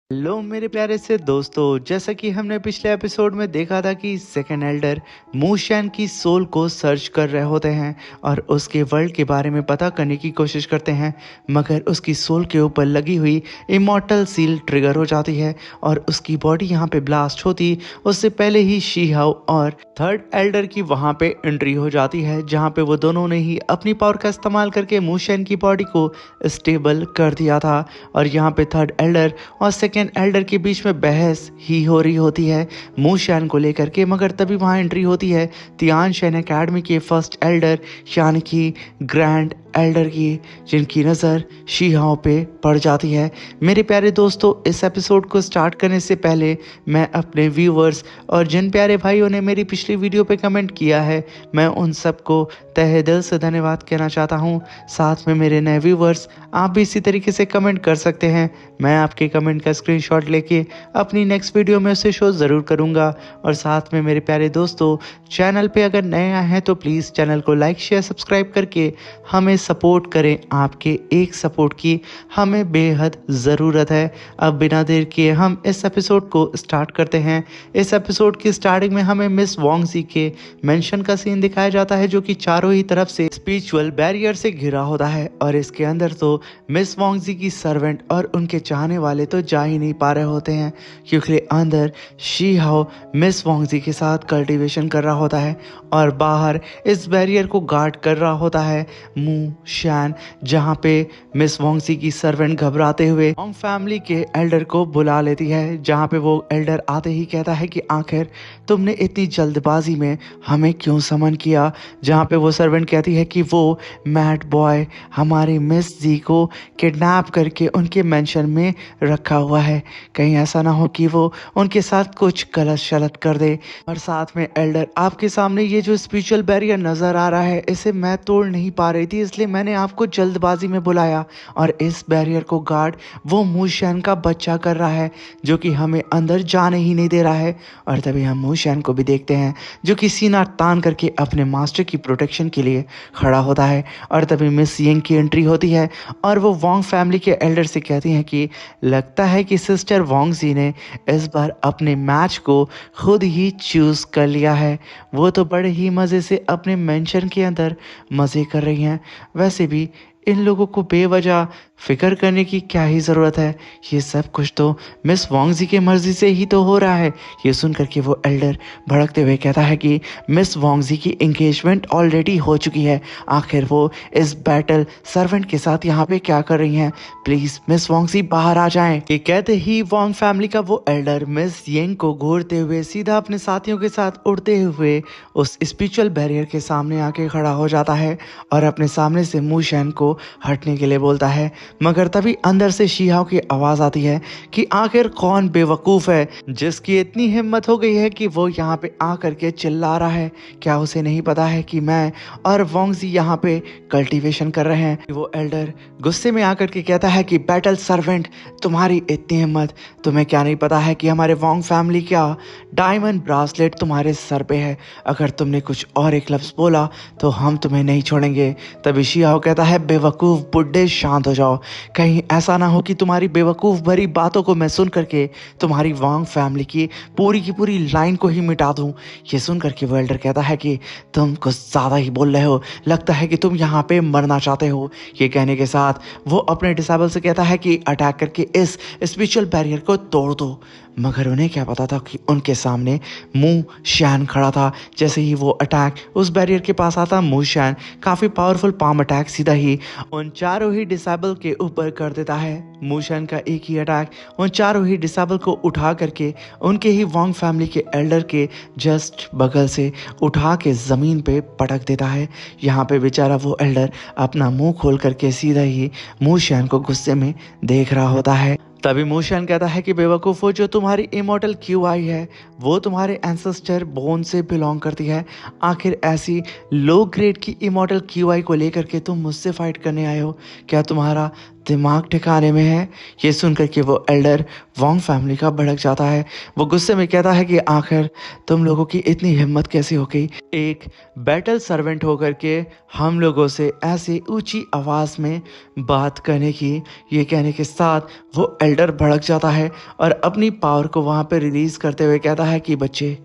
Hello मेरे प्यारे से दोस्तों, जैसा कि हमने पिछले एपिसोड में देखा था कि सेकेंड एल्डर मूशैन की सोल को सर्च कर रहे होते हैं और उसके वर्ल्ड के बारे में पता करने की कोशिश करते हैं, मगर उसकी सोल के ऊपर लगी हुई इमॉर्टल सील ट्रिगर हो जाती है और उसकी बॉडी यहाँ पे ब्लास्ट होती उससे पहले ही शी हाओ और थर्ड एल्डर की वहाँ पे एंट्री हो जाती है, जहाँ पे वो दोनों ने ही अपनी पावर का इस्तेमाल करके मूशैन की बॉडी को स्टेबल कर दिया था। और यहाँ पे थर्ड एल्डर और सेकेंड एल्डर के बीच में बहस ही हो रही होती है मूशैन को लेकर के, मगर तभी वहाँ एंट्री होती है तियानशेन एकेडमी के फर्स्ट एल्डर यानी कि ग्रैंड एल्डर की, जिनकी नज़र शी हाओ पे पड़ जाती है। मेरे प्यारे दोस्तों, इस एपिसोड को स्टार्ट करने से पहले मैं अपने व्यूवर्स और जिन प्यारे भाइयों ने मेरी पिछली वीडियो पे कमेंट किया है, मैं उन सबको तहे दिल से धन्यवाद कहना चाहता हूँ। साथ में मेरे नए व्यूवर्स, आप भी इसी तरीके से कमेंट कर सकते हैं। मैं आपके कमेंट का स्क्रीनशॉट लेके अपनी नेक्स्ट वीडियो में उसे शो ज़रूर करूँगा। और साथ में मेरे प्यारे दोस्तों, चैनल पे अगर नए आए हैं तो प्लीज़ चैनल को लाइक शेयर सब्सक्राइब करके हमें सपोर्ट करें। आपके एक सपोर्ट की हमें बेहद ज़रूरत है। अब बिना देर किए हम इस एपिसोड को स्टार्ट करते हैं। इस एपिसोड की स्टार्टिंग में हमें मिस वोंगजी के मेंशन का सीन दिखाया जाता है, जो कि चारों ही तरफ से स्पिरिचुअल बैरियर से घिरा होता है और इसके अंदर तो मिस वोंगजी की सर्वेंट और उनके चाहने वाले तो जा ही नहीं पा रहे होते हैं, क्योंकि अंदर शी हाओ मिस वोंगजी के साथ कल्टीवेशन कर रहा होता है और बाहर इस बैरियर को गार्ड कर रहा होता है मूशैन, जहाँ पे मिस वोंगजी की सर्वेंट घबराते हुए वोंग फैमिली के एल्डर को बुला लेती है, जहाँ पे वो एल्डर आते ही कहता है कि आखिर तुमने इतनी जल्दबाजी में हमें क्यों समन किया। जहाँ पे वो सर्वेंट कहती है कि वो मैड बॉय हमारी मिस जी को किडनैप करके उनके मेंशन में रखा हुआ है, कहीं ऐसा ना हो कि वो उनके साथ कुछ गलत शलत कर दे। और साथ में एल्डर, आपके सामने ये जो स्पिरिचुअल बैरियर नज़र आ रहा है, इसे मैं तोड़ नहीं पा रही थी, इसलिए मैंने आपको जल्दबाजी में बुलाया और इस बैरियर को गार्ड वो मूशैन का बच्चा कर रहा है, जो कि हमें अंदर जाने ही नहीं दे रहा है। और तभी हम मूशैन को भी देखते हैं, जो कि सीना तान करके अपने मास्टर की प्रोटेक्शन के लिए खड़ा होता है। और तभी मिस यिंग की एंट्री होती है और वो वोंग फैमिली के एल्डर से कहती हैं कि लगता है कि सिस्टर वोंगजी ने इस बार अपने मैच को खुद ही चूज़ कर लिया है। वो तो बड़े ही मज़े से अपने मेंशन के अंदर मज़े कर रही हैं। वैसे भी इन लोगों को बेवजह फिक्र करने की क्या ही ज़रूरत है, ये सब कुछ तो मिस वोंगजी की मर्ज़ी से ही तो हो रहा है। ये सुन करके वो एल्डर भड़कते हुए कहता है कि मिस वोंगजी की एंगेजमेंट ऑलरेडी हो चुकी है, आखिर वो इस बैटल सर्वेंट के साथ यहाँ पे क्या कर रही हैं, प्लीज़ मिस वोंगजी बाहर आ जाएं। ये कहते ही वोंग फैमिली का वो एल्डर मिस यिंग को घूरते हुए सीधा अपने साथियों के साथ उड़ते हुए उस स्पिरिचुअल बैरियर के सामने आके खड़ा हो जाता है और अपने सामने से मूशैन को हटने के लिए बोलता है। मगर तभी अंदर से शी हाओ की आवाज़ आती है कि आखिर कौन बेवकूफ़ है जिसकी इतनी हिम्मत हो गई है कि वो यहाँ पे आ करके चिल्ला रहा है। क्या उसे नहीं पता है कि मैं और वोंगजी यहाँ पे कल्टीवेशन कर रहे हैं। वो एल्डर गुस्से में आकर के कहता है कि बैटल सर्वेंट, तुम्हारी इतनी हिम्मत, तुम्हें क्या नहीं पता है कि हमारे वोंग फैमिली का डायमंड ब्रासलेट तुम्हारे सर पे है, अगर तुमने कुछ और एक लफ्ज़ बोला तो हम तुम्हें नहीं छोड़ेंगे। तभी शी हाओ कहता है बेवकूफ़ बुड्ढे, शांत हो जाओ, कहीं ऐसा ना हो कि तुम्हारी बेवकूफ़ भरी बातों को मैं सुन करके तुम्हारी वोंग फैमिली की पूरी लाइन को ही मिटा दूं। ये सुन करके वो एल्डर कहता है कि तुम कुछ ज़्यादा ही बोल रहे हो, लगता है कि तुम यहाँ पे मरना चाहते हो। ये कहने के साथ वो अपने डिसेबल से कहता है कि अटैक करके इस स्पिरिचुअल बैरियर को तोड़ दो। मगर उन्हें क्या पता था कि उनके सामने मूशैन खड़ा था। जैसे ही वो अटैक उस बैरियर के पास आता, मूशैन काफ़ी पावरफुल पाम अटैक सीधा ही उन चारों ही डिसेबल के ऊपर कर देता है। मूशैन का एक ही अटैक उन चारों ही डिसेबल को उठा करके उनके ही वोंग फैमिली के एल्डर के जस्ट बगल से उठा के ज़मीन पे पटक देता है। यहाँ पे बेचारा वो एल्डर अपना मुंह खोल करके सीधा ही मूशैन को गुस्से में देख रहा होता है। तभी मूशैन कहता है कि बेवकूफ़ हो, जो तुम्हारी इमॉर्टल क्यूआई है वो तुम्हारे एंसेस्टर बोन से बिलोंग करती है। आखिर ऐसी लो ग्रेड की इमॉर्टल क्यूआई को लेकर के तुम मुझसे फाइट करने आए हो, क्या तुम्हारा दिमाग ठिकाने में है। ये सुनकर के वो एल्डर वोंग फैमिली का भड़क जाता है। वो गुस्से में कहता है कि आखिर तुम लोगों की इतनी हिम्मत कैसे हो गई एक बैटल सर्वेंट होकर के हम लोगों से ऐसी ऊंची आवाज़ में बात करने की। ये कहने के साथ वो एल्डर भड़क जाता है और अपनी पावर को वहाँ पे रिलीज़ करते हुए कहता है कि बच्चे,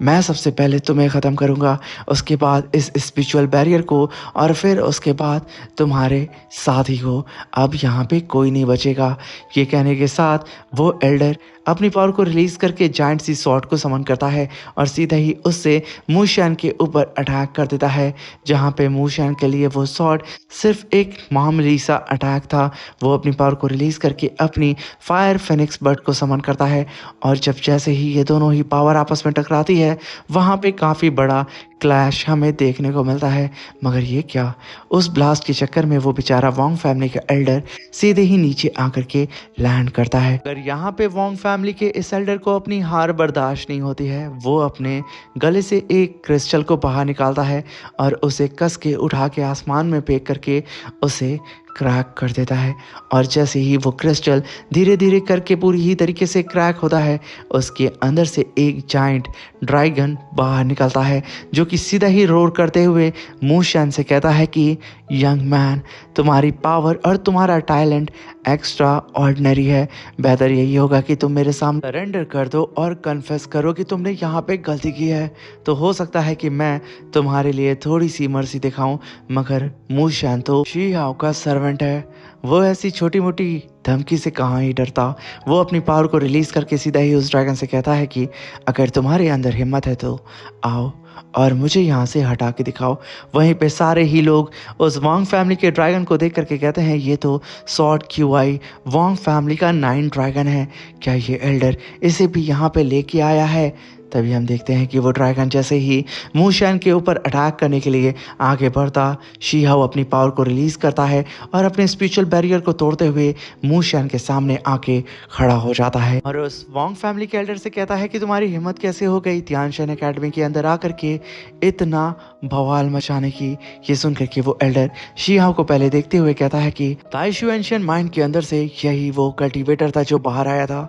मैं सबसे पहले तुम्हें ख़त्म करूँगा, उसके बाद इस स्पिरिचुअल बैरियर को, और फिर उसके बाद तुम्हारे साथी को। अब यहाँ पे कोई नहीं बचेगा। ये कहने के साथ वो एल्डर अपनी पावर को रिलीज करके जायंट सी स्वॉर्ड को समन करता है और सीधा ही उससे मूशियन के ऊपर अटैक कर देता है। जहाँ पे मूशियन के लिए वो स्वॉर्ड सिर्फ एक मामूली सा अटैक था। वो अपनी पावर को रिलीज करके अपनी फायर फेनिक्स बर्ड को समन करता है और जब जैसे ही ये दोनों ही पावर आपस में टकराती है, वहाँ पे काफ़ी बड़ा क्लैश हमें देखने को मिलता है। मगर ये क्या, उस ब्लास्ट के चक्कर में वो बेचारा वोंग फैमिली का एल्डर सीधे ही नीचे आकर के लैंड करता है। अगर यहाँ पे वोंग फैमिली के इस एल्डर को अपनी हार बर्दाश्त नहीं होती है, वो अपने गले से एक क्रिस्टल को बाहर निकालता है और उसे कस के उठा के आसमान में फेंक करके उसे क्रैक कर देता है। और जैसे ही वो क्रिस्टल धीरे धीरे करके पूरी ही तरीके से क्रैक होता है, उसके अंदर से एक जाइंट ड्रैगन बाहर निकलता है जो कि सीधा ही रोर करते हुए मूशियन से कहता है कि यंग मैन, तुम्हारी पावर और तुम्हारा टैलेंट एक्स्ट्रा ऑर्डिनरी है। बेहतर यही होगा कि तुम मेरे सामने सरेंडर कर दो और कन्फेस करो कि तुमने यहाँ पे गलती की है। तो हो सकता है कि मैं तुम्हारे लिए थोड़ी सी मर्जी दिखाऊं। मगर मूशियन तो शी हाओ का सर्वेंट है, वो ऐसी छोटी मोटी धमकी से कहाँ ही डरता। वो अपनी पावर को रिलीज करके सीधा ही उस ड्रैगन से कहता है कि अगर तुम्हारे अंदर हिम्मत है तो आओ और मुझे यहाँ से हटा के दिखाओ। वहीं पे सारे ही लोग उस वोंग फैमिली के ड्रैगन को देख करके कहते हैं ये तो सॉर्ड क्यूआई वोंग फैमिली का 9 ड्रैगन है, क्या ये एल्डर इसे भी यहाँ पे लेके आया है। तभी हम देखते हैं कि वो ड्रैगन जैसे ही मूशियन के ऊपर अटैक करने के लिए आगे बढ़ता, शी हाओ अपनी पावर को रिलीज करता है और अपने स्पिरिचुअल बैरियर को तोड़ते हुए मूशियन के सामने आके खड़ा हो जाता है और उस वोंग फैमिली के एल्डर से कहता है कि तुम्हारी हिम्मत कैसे हो गई तियानशन एकेडमी के अंदर आकर के इतना बवाल मचाने की। ये सुनकर के वो एल्डर शी हाओ को पहले देखते हुए कहता है कि ताइशु एंशियन माइंड के अंदर से यही वो कल्टीवेटर था जो बाहर आया था।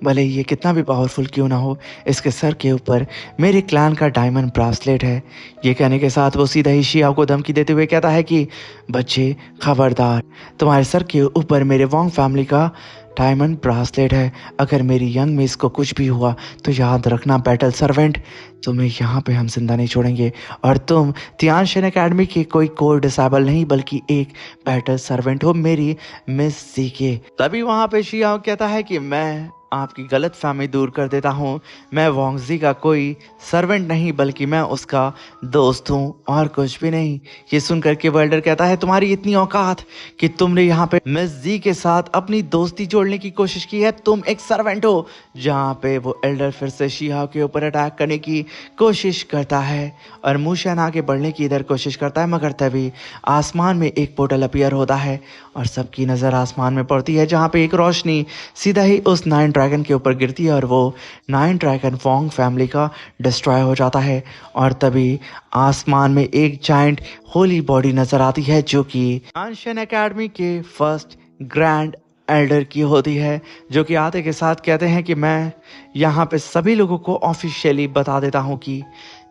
भले ये कितना भी पावरफुल क्यों ना हो, इसके सर के ऊपर मेरे क्लैन का डायमंड ब्रासलेट है। ये कहने के साथ वो सीधा ही शी हाओ को धमकी देते हुए कहता है कि बच्चे खबरदार, तुम्हारे सर के ऊपर मेरे वोंग फैमिली का डायमंड ब्रासलेट है। अगर मेरी यंग मिस को कुछ भी हुआ तो याद रखना बैटल सर्वेंट, तुम्हें यहाँ पे हम जिंदा नहीं छोड़ेंगे और तुम तियानशन एकेडमी के कोई कोर डिसेबल नहीं बल्कि एक बैटल सर्वेंट हो मेरी मिस सी के। तभी वहाँ पे शी हाओ कहता है कि मैं आपकी गलत फहमी दूर कर देता हूँ, मैं वोंगजी का कोई सर्वेंट नहीं बल्कि मैं उसका दोस्त हूँ और कुछ भी नहीं। ये सुनकर के वो एल्डर कहता है तुम्हारी इतनी औकात कि तुमने यहाँ पे मिस जी के साथ अपनी दोस्ती जोड़ने की कोशिश की है, तुम एक सर्वेंट हो। जहाँ पे वो एल्डर फिर से शी हाओ के ऊपर अटैक करने की कोशिश करता है और मूशियन आगे बढ़ने की इधर कोशिश करता है, मगर तभी आसमान में एक पोर्टल अपीयर होता है और सबकी नज़र आसमान में पड़ती है जहाँ पे एक रोशनी सीधा ही उस 9 ड्रैगन के ऊपर गिरती है और वो 9 ड्रैगन वोंग फैमिली का डिस्ट्रॉय हो जाता है। और तभी आसमान में एक जाइंट होली बॉडी नजर आती है जो कि एंशियन एकेडमी के फर्स्ट ग्रैंड एल्डर की होती है, जो कि आते के साथ कहते हैं कि मैं यहाँ पे सभी लोगों को ऑफिशियली बता देता हूँ कि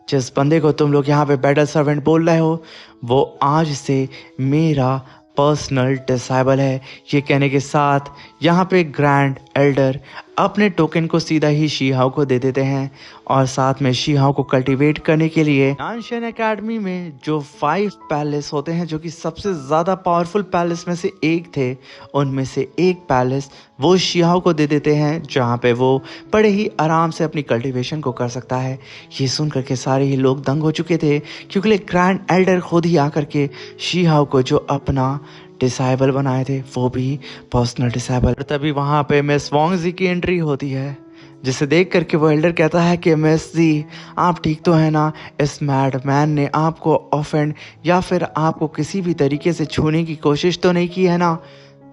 जिस बंदे को तुम लोग यहाँ पे बैटल सर्वेंट बोल रहे हो वो आज से मेरा पर्सनल डिसेबल है। ये कहने के साथ यहाँ पे ग्रैंड एल्डर अपने टोकन को सीधा ही शी हाओ को दे देते हैं और साथ में शी हाओ को कल्टीवेट करने के लिए एंशियन एकेडमी में जो 5 पैलेस होते हैं जो कि सबसे ज़्यादा पावरफुल पैलेस में से एक थे, उनमें से एक पैलेस वो शी हाओ को दे देते हैं जहाँ पे वो बड़े ही आराम से अपनी कल्टीवेशन को कर सकता है। ये सुन करके सारे ही लोग दंग हो चुके थे क्योंकि ग्रैंड एल्डर खुद ही आकर के शी हाओ को जो अपना डिसेबल बनाए थे वो भी पर्सनल डिसेबल। तभी वहाँ पे मिस वोंगजी की एंट्री होती है जिसे देख करके वो एल्डर कहता है कि मिस जी आप ठीक तो है ना, इस मैड मैन ने आपको ऑफेंड या फिर आपको किसी भी तरीके से छूने की कोशिश तो नहीं की है ना।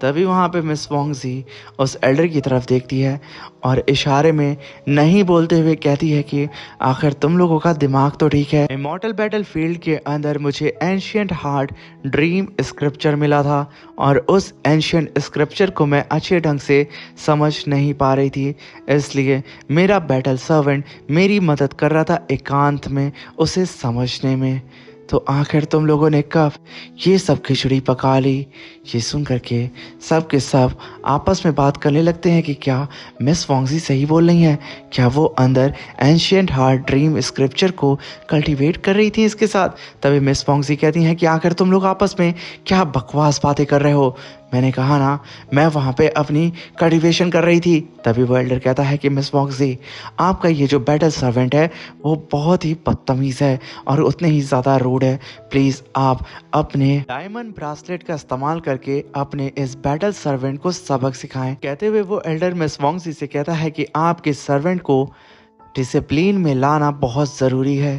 तभी वहाँ पे मिस वोंगजी उस एल्डर की तरफ देखती है और इशारे में नहीं बोलते हुए कहती है कि आखिर तुम लोगों का दिमाग तो ठीक है। इमॉर्टल बैटलफील्ड के अंदर मुझे एंशिएंट हार्ट ड्रीम स्क्रिप्चर मिला था और उस एंशिएंट स्क्रिप्चर को मैं अच्छे ढंग से समझ नहीं पा रही थी, इसलिए मेरा बैटल सर्वेंट मेरी मदद कर रहा था एकांत में उसे समझने में। तो आखिर तुम लोगों ने कब ये सब खिचड़ी पका ली? ये सुन करके सब के सब आपस में बात करने लगते हैं कि क्या मिस वोंगजी सही बोल रही हैं? क्या वो अंदर एंशिएंट हार्ट ड्रीम स्क्रिप्चर को कल्टीवेट कर रही थी इसके साथ? तभी मिस वोंगजी कहती हैं कि आखिर तुम लोग आपस में क्या बकवास बातें कर रहे हो? मैंने कहा ना, मैं वहाँ पे अपनी कल्टीवेशन कर रही थी। तभी वो एल्डर कहता है कि मिस वोंगजी, आपका ये जो बैटल सर्वेंट है वो बहुत ही बदतमीज़ है और उतने ही ज़्यादा रूड है। प्लीज़ आप अपने डायमंड ब्रासलेट का इस्तेमाल करके अपने इस बैटल सर्वेंट को सबक सिखाएं। कहते हुए वो एल्डर मिस वोंगजी से कहता है कि आपके सर्वेंट को डिसिप्लिन में लाना बहुत ज़रूरी है।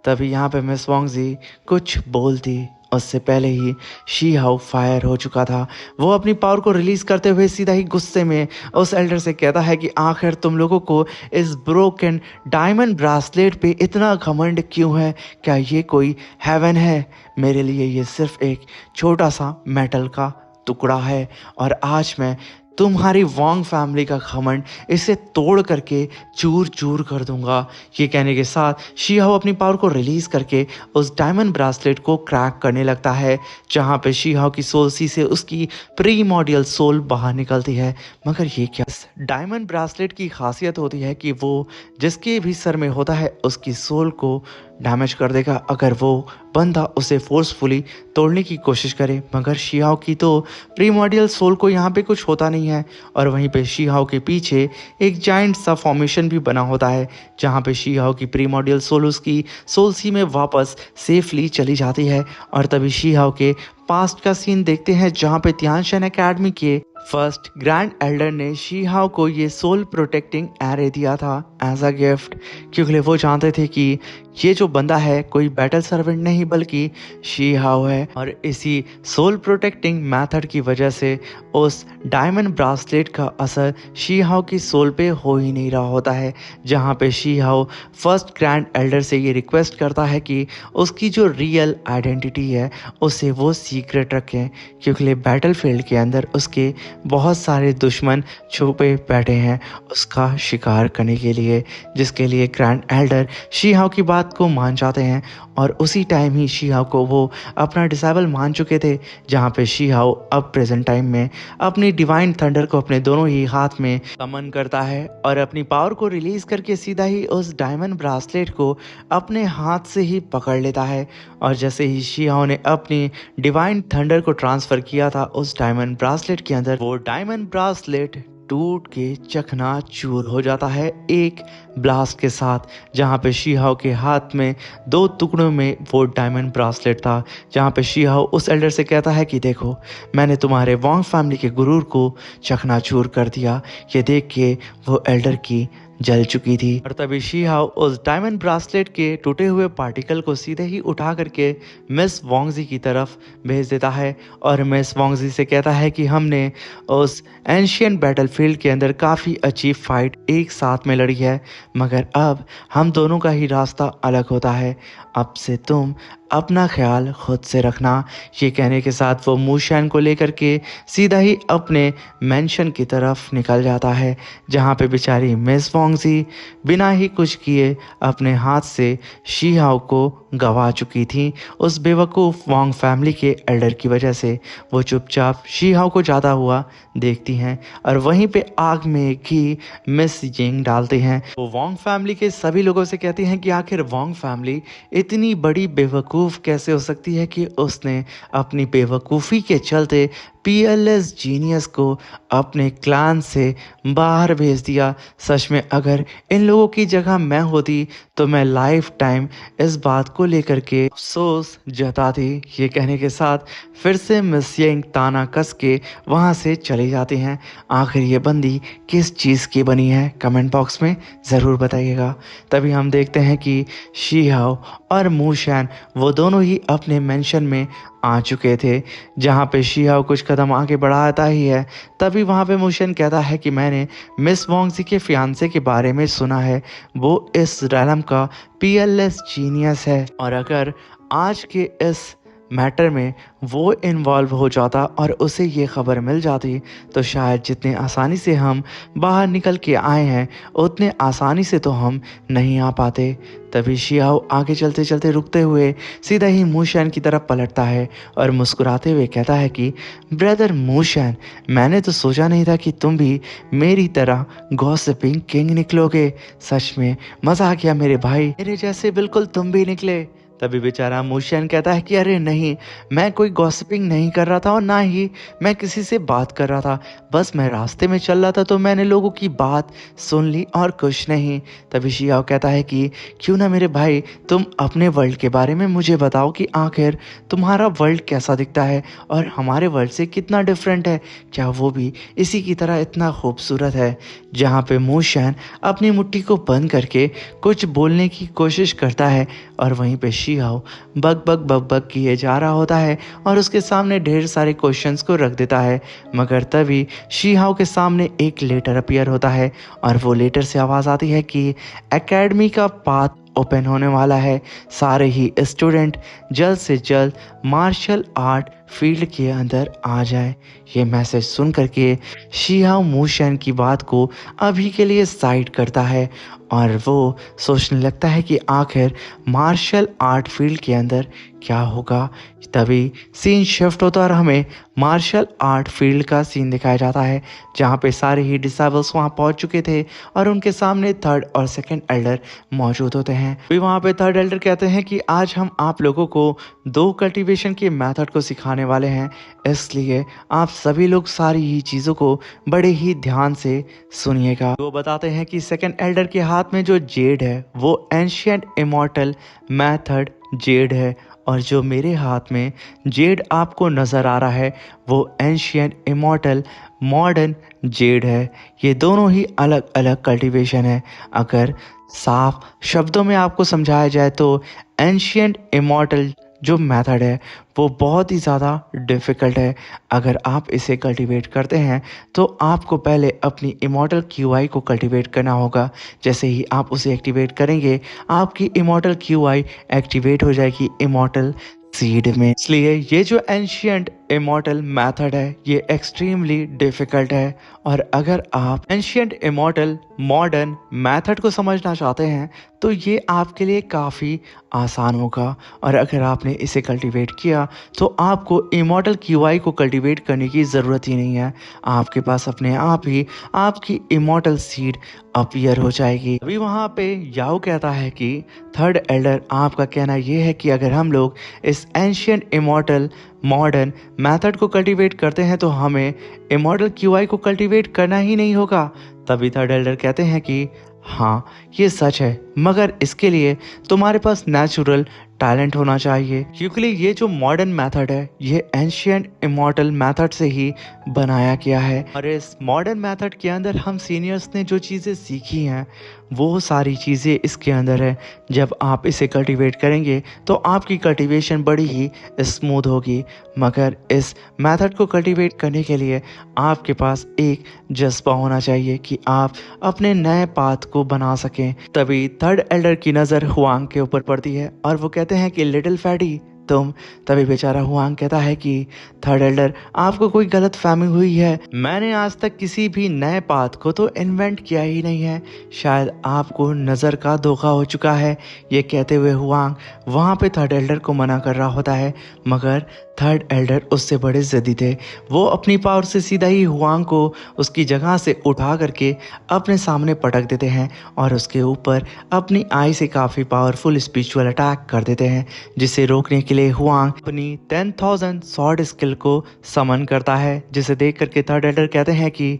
तभी यहाँ पे मिस वोंगजी कुछ बोलती उससे पहले ही शी हाउ फायर हो चुका था। वो अपनी पावर को रिलीज करते हुए सीधा ही गुस्से में उस एल्डर से कहता है कि आखिर तुम लोगों को इस ब्रोकन डायमंड ब्रासलेट पे इतना घमंड क्यों है? क्या ये कोई हेवन है? मेरे लिए ये सिर्फ एक छोटा सा मेटल का टुकड़ा है और आज मैं तुम्हारी वोंग फैमिली का घमंड इसे तोड़ करके चूर चूर कर दूंगा। ये कहने के साथ शी हाओ अपनी पावर को रिलीज करके उस डायमंड ब्रासलेट को क्रैक करने लगता है, जहाँ पे शी हाओ की सोल सी से उसकी प्रीमॉर्डियल सोल बाहर निकलती है। मगर ये क्या, डायमंड ब्रासलेट की खासियत होती है कि वो जिसके भी सर में होता है उसकी सोल को डैमेज कर देगा अगर वो बंदा उसे फोर्सफुली तोड़ने की कोशिश करे। मगर शी हाओ की तो प्रीमॉर्डियल सोल को यहाँ पे कुछ होता नहीं है और वहीं पे शी हाओ के पीछे एक जाइंट सा फॉर्मेशन भी बना होता है, जहाँ पे शी हाओ की प्रीमॉर्डियल सोल उसकी सोल सी में वापस सेफली चली जाती है। और तभी शी हाओ के पास्ट का सीन देखते हैं, जहाँ पे तियानशन एकेडमी के फर्स्ट ग्रैंड एल्डर ने शी हाओ को ये सोल प्रोटेक्टिंग एरे दिया था एज अ गिफ्ट, क्योंकि वो जानते थे कि ये जो बंदा है कोई बैटल सर्वेंट नहीं बल्कि शी हाओ है। और इसी सोल प्रोटेक्टिंग मेथड की वजह से उस डायमंड ब्रासलेट का असर शी हाओ की सोल पे हो ही नहीं रहा होता है, जहाँ पे शी हाओ फर्स्ट ग्रैंड एल्डर से ये रिक्वेस्ट करता है कि उसकी जो रियल आइडेंटिटी है उसे वो सीक्रेट रखें, क्योंकि बैटल फील्ड के अंदर उसके बहुत सारे दुश्मन छुपे बैठे हैं उसका शिकार करने के लिए, जिसके लिए ग्रैंड एल्डर शी हाओ की बात को मान जाते हैं। और उसी टाइम ही शी हाओ को वो अपना डिसेबल मान चुके थे, जहाँ पे शी हाओ अब प्रेजेंट टाइम में अपनी डिवाइन थंडर को अपने दोनों ही हाथ में समन करता है और अपनी पावर को रिलीज करके सीधा ही उस डायमंड ब्रासलेट को अपने हाथ से ही पकड़ लेता है। और जैसे ही शी हाओ ने अपनी डिवाइन थंडर को ट्रांसफर किया था उस डायमंड ब्रासलेट के अंदर, वो डायमंड ब्रासलेट टूट के चकनाचूर हो जाता है एक ब्लास्ट के साथ, जहाँ पे शी हाओ के हाथ में 2 टुकड़ों में वो डायमंड ब्रासलेट था। जहाँ पे शी हाओ उस एल्डर से कहता है कि देखो, मैंने तुम्हारे वोंग फैमिली के गुरूर को चकनाचूर कर दिया। ये देख के वो एल्डर की जल चुकी थी। और तभी शी हाओ उस डायमंड ब्रासलेट के टूटे हुए पार्टिकल को सीधे ही उठा करके मिस वोंगजी की तरफ भेज देता है और मिस वोंगजी से कहता है कि हमने उस एंशिएंट बैटलफील्ड के अंदर काफ़ी अच्छी फाइट एक साथ में लड़ी है, मगर अब हम दोनों का ही रास्ता अलग होता है। अब से तुम अपना ख्याल खुद से रखना। ये कहने के साथ वो मूशैन को लेकर के सीधा ही अपने मेंशन की तरफ निकल जाता है, जहाँ पे बेचारी मिस वोंगजी बिना ही कुछ किए अपने हाथ से शी हाओ को गवा चुकी थी उस बेवकूफ़ वोंग फैमिली के एल्डर की वजह से। वो चुपचाप शी हाओ को जाता हुआ देखती हैं और वहीं पे आग में घी मिस यिंग डालते हैं। वो वोंग फैमिली के सभी लोगों से कहती हैं कि आखिर वोंग फैमिली इतनी बड़ी बेवकूफ़ कैसे हो सकती है कि उसने अपनी बेवकूफ़ी के चलते पीएलएस जीनियस को अपने क्लान से बाहर भेज दिया। सच में अगर इन लोगों की जगह मैं होती तो मैं लाइफ टाइम इस बात को लेकर के अफसोस जताती। ये कहने के साथ फिर से मिस यिंग ताना कस के वहाँ से चली जाती हैं। आखिर ये बंदी किस चीज़ की बनी है, कमेंट बॉक्स में ज़रूर बताइएगा। तभी हम देखते हैं कि शी हाओ और मूशैन वो दोनों ही अपने मेंशन में आ चुके थे। जहाँ पे शिहाओ कुछ कदम आगे बढ़ाता ही है, तभी वहाँ पे मुशियन कहता है कि मैंने मिस वोंगजी के फियांसे के बारे में सुना है, वो इस रैलम का पीएलएस जीनियस है, और अगर आज के इस मैटर में वो इन्वॉल्व हो जाता और उसे ये खबर मिल जाती तो शायद जितने आसानी से हम बाहर निकल के आए हैं उतने आसानी से तो हम नहीं आ पाते। तभी शियाओ आगे चलते चलते रुकते हुए सीधा ही मूशैन की तरफ पलटता है और मुस्कुराते हुए कहता है कि ब्रदर मूशैन, मैंने तो सोचा नहीं था कि तुम भी मेरी तरह गॉसिपिंग किंग निकलोगे। सच में मज़ा आ गया मेरे भाई, मेरे जैसे बिल्कुल तुम भी निकले। तभी बेचारा मूशियन कहता है कि अरे नहीं, मैं कोई गॉसिपिंग नहीं कर रहा था और ना ही मैं किसी से बात कर रहा था, बस मैं रास्ते में चल रहा था तो मैंने लोगों की बात सुन ली और कुछ नहीं। तभी शियाओ कहता है कि क्यों ना मेरे भाई तुम अपने वर्ल्ड के बारे में मुझे बताओ कि आखिर तुम्हारा वर्ल्ड कैसा दिखता है और हमारे वर्ल्ड से कितना डिफरेंट है, क्या वो भी इसी की तरह इतना खूबसूरत है। जहाँ पे मूशियन अपनी मुट्ठी को बंद करके कुछ बोलने की कोशिश करता है और वहीं पे शिहाओ बक बक बक बक किए जा रहा होता है और उसके सामने ढेर सारे क्वेश्चंस को रख देता है। मगर तभी शिहाओ के सामने एक लेटर अपीयर होता है और वो लेटर से आवाज़ आती है कि एकेडमी का पाथ ओपन होने वाला है, सारे ही स्टूडेंट जल्द से जल्द मार्शल आर्ट फील्ड के अंदर आ जाए। ये मैसेज सुन करके शिहाओ मूशियन की बात को अभी के लिए साइड करता है और वो सोचने लगता है कि आखिर मार्शल आर्ट फील्ड के अंदर क्या होगा। तभी सीन शिफ्ट होता और हमें मार्शल आर्ट फील्ड का सीन दिखाया जाता है, जहाँ पे सारे ही डिसेबल्स वहाँ पहुँच चुके थे और उनके सामने थर्ड और सेकंड एल्डर मौजूद होते हैं। फिर वहाँ पे थर्ड एल्डर कहते हैं कि आज हम आप लोगों को 2 कल्टीवेशन के मेथड को सिखाने वाले हैं, इसलिए आप सभी लोग सारी ही चीज़ों को बड़े ही ध्यान से सुनिएगा। वो बताते हैं कि सेकंड एल्डर के हाथ में जो जेड है वो एंशिएंट इमॉर्टल मेथड जेड है, और जो मेरे हाथ में जेड आपको नज़र आ रहा है वो एंशिएंट इमॉर्टल मॉडर्न जेड है। ये दोनों ही अलग अलग कल्टीवेशन है। अगर साफ शब्दों में आपको समझाया जाए तो एंशिएंट इमॉर्टल जो मेथड है वो बहुत ही ज़्यादा डिफ़िकल्ट है। अगर आप इसे कल्टीवेट करते हैं तो आपको पहले अपनी इमॉर्टल क्यूआई को कल्टीवेट करना होगा। जैसे ही आप उसे एक्टिवेट करेंगे आपकी इमॉर्टल क्यूआई एक्टिवेट हो जाएगी इमॉर्टल सीड में। इसलिए ये जो एंशिएंट इमॉर्टल मेथड है ये एक्सट्रीमली डिफ़िकल्ट है, और अगर आप एंशिएंट इमॉर्टल मॉडर्न मेथड को समझना चाहते हैं तो ये आपके लिए काफ़ी आसान होगा। और अगर आपने इसे कल्टीवेट किया तो आपको इमॉर्टल क्यूआई को कल्टीवेट करने की ज़रूरत ही नहीं है, आपके पास अपने आप ही आपकी इमॉर्टल सीड अपीयर हो जाएगी। अभी वहाँ पे याओ कहता है कि थर्ड एल्डर आपका कहना ये है कि अगर हम लोग इस एंशिएंट इमॉर्टल मॉडर्न मेथड को कल्टीवेट करते हैं तो हमें इमॉर्टल क्यूआई को कल्टीवेट करना ही नहीं होगा। तभी थर्ड एल्डर कहते हैं कि हाँ ये सच है, मगर इसके लिए तुम्हारे पास नेचुरल टैलेंट होना चाहिए, क्योंकि ये जो मॉडर्न मेथड है ये एंशिएंट इमॉर्टल मेथड से ही बनाया गया है। और इस मॉडर्न मेथड के अंदर हम सीनियर्स ने जो चीज़ें सीखी हैं वो सारी चीज़ें इसके अंदर है। जब आप इसे कल्टीवेट करेंगे तो आपकी कल्टीवेशन बड़ी ही स्मूथ होगी, मगर इस मेथड को कल्टीवेट करने के लिए आपके पास एक जज्बा होना चाहिए कि आप अपने नए पाथ को बना सकें। तभी थर्ड एल्डर की नज़र हुआंग के ऊपर पड़ती है और वो कहते हैं कि लिटिल फैटी तुम। तभी बेचारा हुआंग कहता है कि थर्ड एल्डर आपको कोई गलत फहमी हुई है, मैंने आज तक किसी भी नए पाथ को तो इन्वेंट किया ही नहीं है, शायद आपको नज़र का धोखा हो चुका है। ये कहते हुए हुआंग वहाँ पे थर्ड एल्डर को मना कर रहा होता है, मगर थर्ड एल्डर उससे बड़े ज़िद्दी थे। वो अपनी पावर से सीधा ही हुआंग को उसकी जगह से उठा करके अपने सामने पटक देते हैं और उसके ऊपर अपनी आई से काफ़ी पावरफुल स्पिरिचुअल अटैक कर देते हैं, जिसे रोकने के लिए हुआंग अपनी 10,000 सॉर्ड स्किल को समन करता है, जिसे देख करके थर्ड एल्डर कहते हैं कि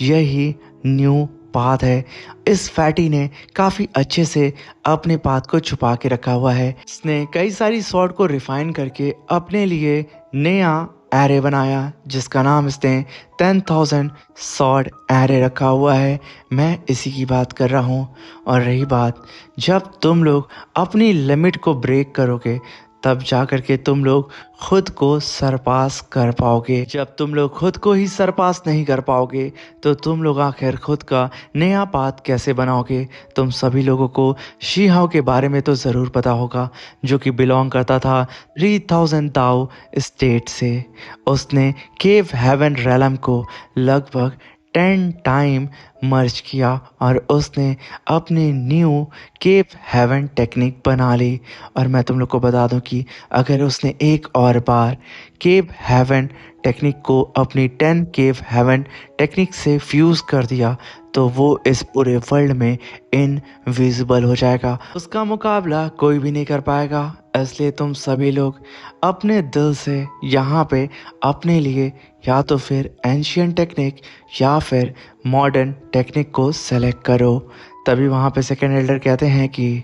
यही न्यू पाथ है। इस फैटी ने काफ़ी अच्छे से अपने पाथ को छुपा के रखा हुआ है। इसने कई सारी सॉर्ड को रिफाइन करके अपने लिए नया एरे बनाया, जिसका नाम इसने 10,000 सॉर्ड एरे रखा हुआ है। मैं इसी की बात कर रहा हूँ। और रही बात, जब तुम लोग अपनी लिमिट को ब्रेक करोगे तब जा कर के तुम लोग खुद को सरपास कर पाओगे। जब तुम लोग खुद को ही सरपास नहीं कर पाओगे तो तुम लोग आखिर खुद का नया पाथ कैसे बनाओगे। तुम सभी लोगों को शी हाओ के बारे में तो ज़रूर पता होगा, जो कि बिलोंग करता था 3000 दाओ स्टेट से। उसने केव हेवन रेलम को लगभग 10 टाइम मर्ज किया और उसने अपनी न्यू केव हेवन टेक्निक बना ली। और मैं तुम लोग को बता दूं कि अगर उसने एक और बार केव हेवन टेक्निक को अपनी 10 केव हेवन टेक्निक से फ्यूज़ कर दिया तो वो इस पूरे वर्ल्ड में इनविजिबल हो जाएगा। उसका मुकाबला कोई भी नहीं कर पाएगा। इसलिए तुम सभी लोग अपने दिल से यहाँ पे अपने लिए या तो फिर एंशियंट टेक्निक या फिर मॉडर्न टेक्निक को सेलेक्ट करो। तभी वहाँ पे सेकेंड एल्डर कहते हैं कि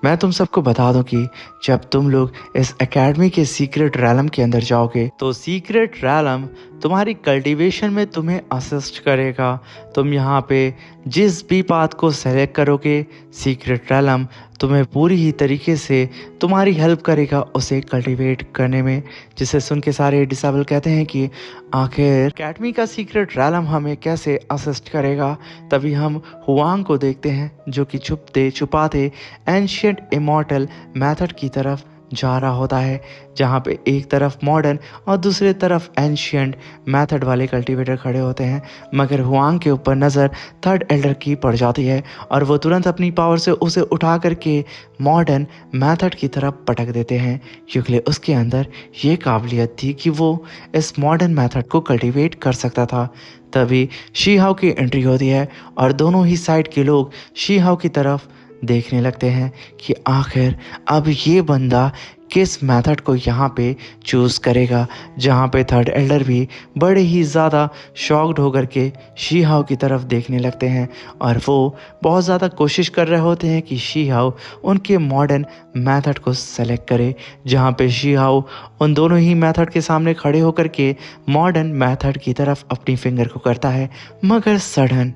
मैं तुम सबको बता दूं कि जब तुम लोग इस एकेडमी के सीक्रेट रैलम के अंदर जाओगे तो सीक्रेट रैलम तुम्हारी कल्टीवेशन में तुम्हें असिस्ट करेगा। तुम यहाँ पे जिस भी पाथ को सेलेक्ट करोगे सीक्रेट रैलम तुम्हें पूरी ही तरीके से तुम्हारी हेल्प करेगा उसे कल्टीवेट करने में। जिसे सुन के सारे डिसेबल कहते हैं कि आखिर एकेडमी का सीक्रेट रैलम हमें कैसे असिस्ट करेगा। तभी हम हुआंग को देखते हैं जो कि छुपते छुपाते एंशियंट इमॉर्टल मेथड की तरफ जा रहा होता है, जहाँ पे एक तरफ मॉडर्न और दूसरी तरफ एंशियंट मेथड वाले कल्टीवेटर खड़े होते हैं। मगर हुआंग के ऊपर नज़र थर्ड एल्डर की पड़ जाती है और वो तुरंत अपनी पावर से उसे उठा करके मॉडर्न मेथड की तरफ पटक देते हैं, क्योंकि उसके अंदर ये काबिलियत थी कि वो इस मॉडर्न मेथड को कल्टीवेट कर सकता था। तभी शी हाओ की एंट्री होती है और दोनों ही साइड के लोग शी हाओ की तरफ देखने लगते हैं कि आखिर अब ये बंदा किस मेथड को यहाँ पे चूज़ करेगा। जहाँ पे थर्ड एल्डर भी बड़े ही ज़्यादा शॉक्ड होकर के शी हाओ की तरफ देखने लगते हैं और वो बहुत ज़्यादा कोशिश कर रहे होते हैं कि शी हाओ उनके मॉडर्न मेथड को सेलेक्ट करे। जहाँ पे शी हाओ उन दोनों ही मेथड के सामने खड़े होकर के मॉडर्न मेथड की तरफ अपनी फिंगर को करता है, मगर सडन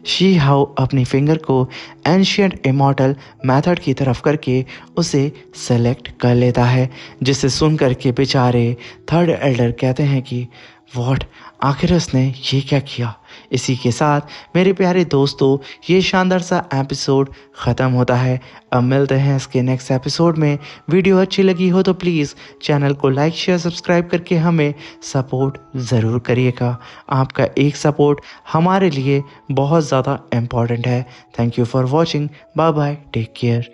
शी हाओ अपनी फिंगर को एंशियंट इमॉर्टल मेथड की तरफ करके उसे सेलेक्ट कर लेता है। जिसे सुन करके बेचारे थर्ड एल्डर कहते हैं कि वॉट, आखिर उसने ये क्या किया। इसी के साथ मेरे प्यारे दोस्तों ये शानदार सा एपिसोड ख़त्म होता है। अब मिलते हैं इसके नेक्स्ट एपिसोड में। वीडियो अच्छी लगी हो तो प्लीज़ चैनल को लाइक शेयर सब्सक्राइब करके हमें सपोर्ट ज़रूर करिएगा। आपका एक सपोर्ट हमारे लिए बहुत ज़्यादा इम्पॉर्टेंट है। Thank you for watching. Bye bye, take care.